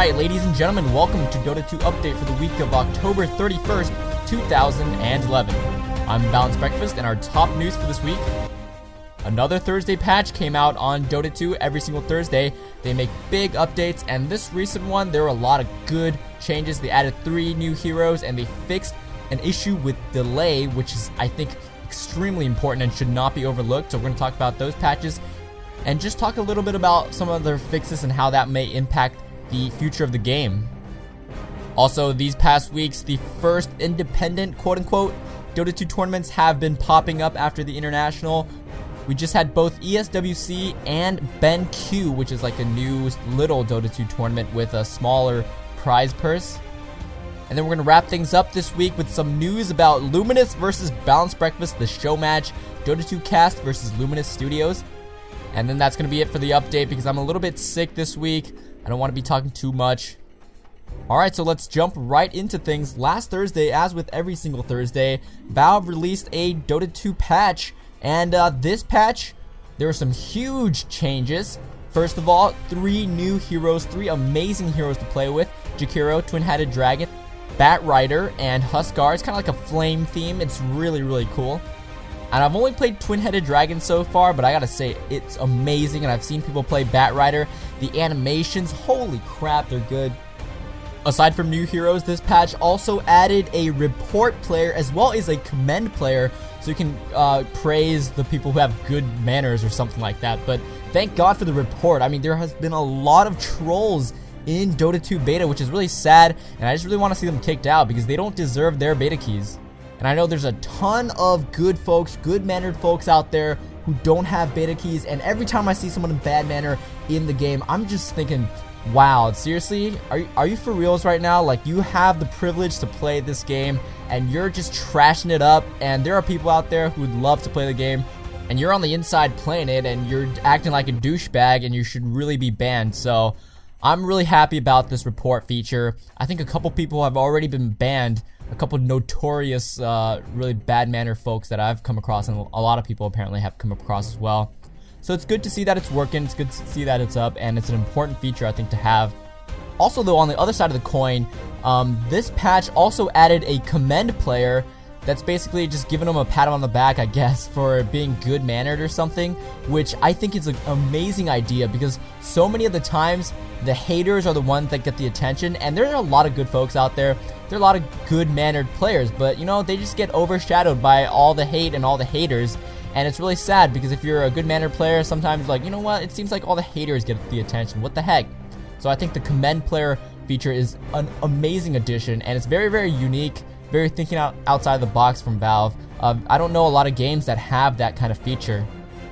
Alright, ladies and gentlemen, welcome to Dota 2 Update for the week of October 31st, 2011. I'm Balanced Breakfast, and our top news for this week: another Thursday patch came out on Dota 2 every single Thursday. They make big updates, and this recent one, there were a lot of good changes. They added 3 new heroes, and they fixed an issue with delay, which is, I think, extremely important and should not be overlooked. So we're going to talk about those patches and just talk a little bit about some of their fixes and how that may impact the future of the game. Also, these past weeks, the first independent, quote-unquote, Dota 2 tournaments have been popping up after the international. We just had both ESWC and BenQ, which is like a new little Dota 2 tournament with a smaller prize purse. And then we're going to wrap things up this week with some news about Luminous versus Balanced Breakfast, the show match, Dota 2 Cast versus Luminous Studios. And then that's going to be it for the update because I'm a little bit sick this week. I don't want to be talking too much. Alright, so let's jump right into things. Last Thursday, as with every single Thursday, Valve released a Dota 2 patch. And this patch, there were some huge changes. First of all, 3 new heroes, 3 amazing heroes to play with. Jakiro, Twin-Headed Dragon, Bat Rider, and Huskar. It's kind of like a flame theme. It's really, really cool. And I've only played Twin-Headed Dragon so far, but I gotta say, it's amazing. And I've seen people play Bat Rider. The animations, holy crap, they're good. Aside from new heroes, this patch also added a report player as well as a commend player, so you can praise the people who have good manners or something like that. But thank God for the report. I mean, there has been a lot of trolls in Dota 2 beta, which is really sad, and I just really want to see them kicked out because they don't deserve their beta keys. And I know there's a ton of good folks, good-mannered folks out there who don't have beta keys, and every time I see someone in bad manner in the game, I'm just thinking, wow, seriously? Are you for reals right now? Like, you have the privilege to play this game, and you're just trashing it up, and there are people out there who would love to play the game, and you're on the inside playing it, and you're acting like a douchebag, and you should really be banned. So I'm really happy about this report feature. I think a couple people have already been banned, a couple notorious, really bad manner folks that I've come across, and a lot of people apparently have come across as well. So it's good to see that it's working, it's good to see that it's up, and it's an important feature, I think, to have. Also, though, on the other side of the coin, this patch also added a commend player that's basically just giving them a pat on the back, I guess, for being good-mannered or something, which I think is an amazing idea because so many of the times, the haters are the ones that get the attention, and there are a lot of good folks out there. There are a lot of good-mannered players, but, you know, they just get overshadowed by all the hate and all the haters. And it's really sad because if you're a good-mannered player, sometimes like, you know what, it seems like all the haters get the attention. What the heck? So I think the commend player feature is an amazing addition, and it's very, very unique, very thinking outside the box from Valve. I don't know a lot of games that have that kind of feature.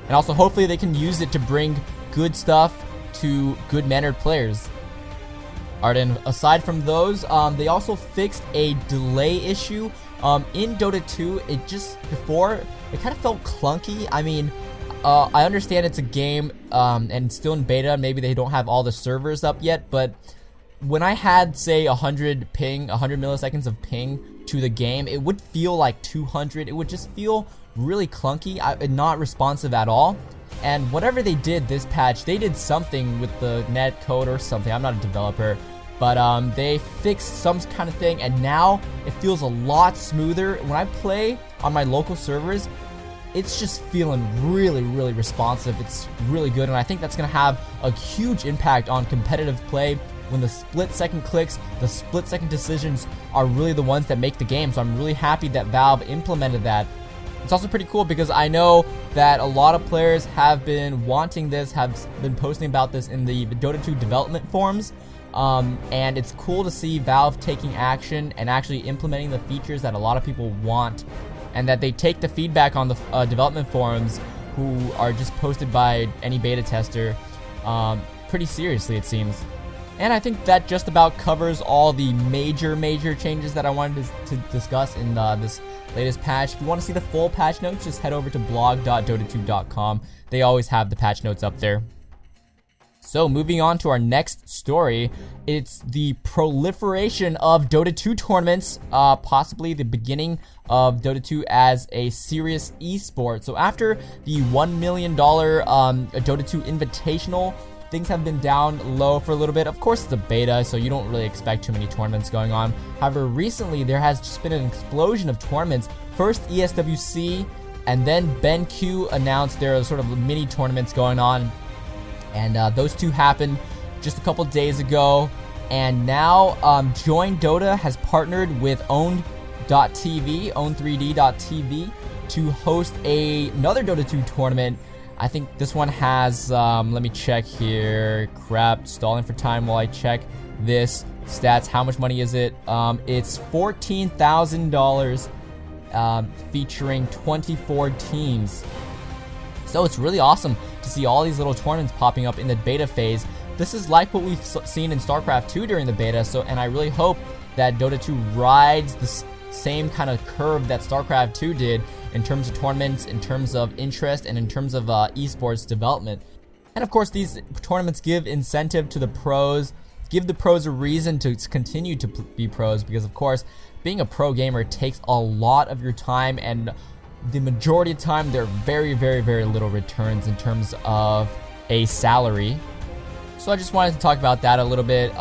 And also, hopefully they can use it to bring good stuff to good-mannered players. Alright, and aside from those, they also fixed a delay issue. In Dota 2, it kind of felt clunky. I mean, I understand it's a game, and it's still in beta. Maybe they don't have all the servers up yet, but when I had, say, 100 milliseconds of ping to the game, it would feel like 200. It would just feel really clunky, and not responsive at all. And whatever they did this patch, they did something with the net code or something. I'm not a developer, but they fixed some kind of thing, and now it feels a lot smoother. When I play on my local servers, it's just feeling really, really responsive. It's really good, and I think that's going to have a huge impact on competitive play when the split-second clicks, the split-second decisions are really the ones that make the game. So I'm really happy that Valve implemented that. It's also pretty cool because I know that a lot of players have been wanting this, have been posting about this in the Dota 2 development forums. And it's cool to see Valve taking action and actually implementing the features that a lot of people want, and that they take the feedback on the development forums, who are just posted by any beta tester, pretty seriously, it seems. And I think that just about covers all the major changes that I wanted to discuss in this latest patch. If you want to see the full patch notes, just head over to blog.dota2.com. They always have the patch notes up there. So moving on to our next story, it's the proliferation of Dota 2 tournaments, possibly the beginning of Dota 2 as a serious esport. So after the $1 million Dota 2 Invitational things have been down low for a little bit. Of course, it's a beta, so you don't really expect too many tournaments going on. However, recently there has just been an explosion of tournaments. First ESWC, and then BenQ announced there are sort of mini tournaments going on, and those two happened just a couple days ago. And now Join Dota has partnered with Own.tv, Own3D.tv, to host another Dota 2 tournament. I think this one has, let me check here. Crap, stalling for time while I check this. Stats, how much money is it? It's $14,000, featuring 24 teams. So it's really awesome to see all these little tournaments popping up in the beta phase. This is like what we've seen in StarCraft 2 during the beta, and I really hope that Dota 2 rides the same kind of curve that StarCraft 2 did in terms of tournaments, in terms of interest, and in terms of esports development. And of course, these tournaments give incentive to the pros, give the pros a reason to continue to be pros, because of course, being a pro gamer takes a lot of your time, and the majority of the time, there are very, very, very little returns in terms of a salary. So I just wanted to talk about that a little bit.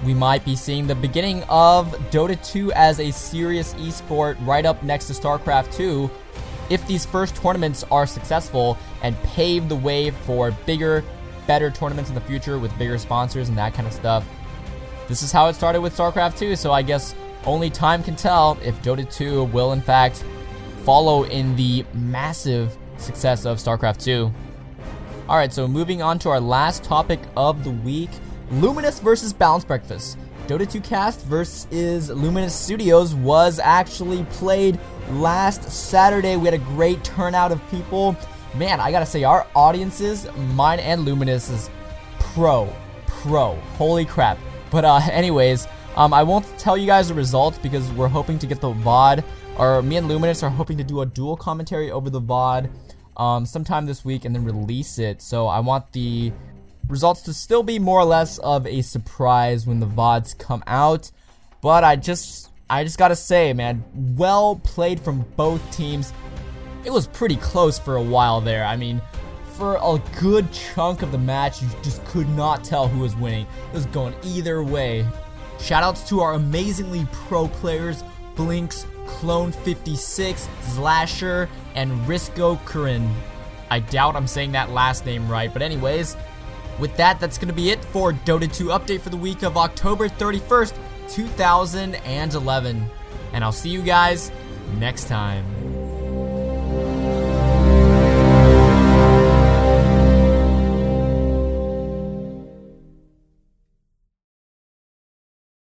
We might be seeing the beginning of Dota 2 as a serious esport right up next to StarCraft 2 if these first tournaments are successful and pave the way for bigger, better tournaments in the future with bigger sponsors and that kind of stuff. This is how it started with StarCraft 2, so I guess only time can tell if Dota 2 will in fact follow in the massive success of StarCraft 2. Alright, so moving on to our last topic of the week. Luminous versus Balanced Breakfast. Dota 2 Cast versus Luminous Studios was actually played last Saturday. We had a great turnout of people. Man, I gotta say, our audiences, mine and Luminous, is pro. Holy crap. But anyways, I won't tell you guys the results because we're hoping to get the VOD, or me and Luminous are hoping to do a dual commentary over the VOD sometime this week and then release it. So I want the results to still be more or less of a surprise when the VODs come out. But I just gotta say, man, well played from both teams. It was pretty close for a while there. I mean, for a good chunk of the match, you just could not tell who was winning. It was going either way. Shoutouts to our amazingly pro players, Blinks, Clone56, Slasher, and Risco Kurin. I doubt I'm saying that last name right, but anyways, with that, that's going to be it for Dota 2 update for the week of October 31st, 2011. And I'll see you guys next time.